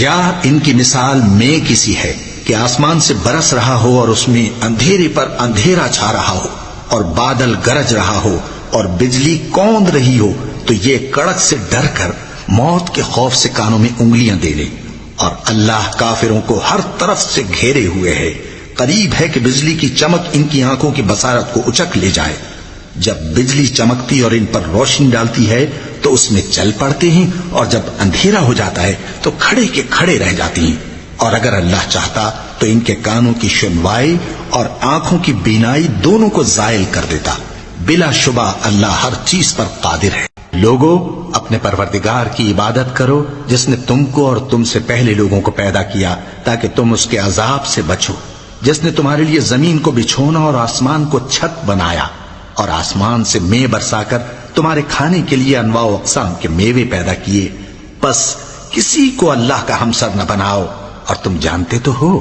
یا ان کی مثال میں کسی ہے کہ آسمان سے برس رہا ہو اور اس میں اندھیرے پر اندھیرا چھا رہا ہو اور بادل گرج رہا ہو اور بجلی کوند رہی ہو تو یہ کڑک سے ڈر کر موت کے خوف سے کانوں میں انگلیاں دے لے. اور اللہ کافروں کو ہر طرف سے گھیرے ہوئے ہے. قریب ہے کہ بجلی کی چمک ان کی آنکھوں کی بصارت کو اچک لے جائے. جب بجلی چمکتی اور ان پر روشنی ڈالتی ہے تو اس میں چل پڑتے ہیں، اور جب اندھیرا ہو جاتا ہے تو کھڑے کے کھڑے رہ جاتی ہیں. اور اگر اللہ چاہتا تو ان کے کانوں کی سنوائی اور آنکھوں کی بینائی دونوں کو زائل کر دیتا. بلا شبہ اللہ ہر چیز پر قادر ہے. لوگو، اپنے پروردگار کی عبادت کرو جس نے تم کو اور تم سے پہلے لوگوں کو پیدا کیا تاکہ تم اس کے عذاب سے بچو. جس نے تمہارے لیے زمین کو بچھونا اور آسمان کو چھت بنایا اور آسمان سے مے برسا کر تمہارے کھانے کے لیے انواع و اقسام کے میوے پیدا کیے. بس کسی کو اللہ کا ہمسر نہ بناؤ، اور تم جانتے تو ہو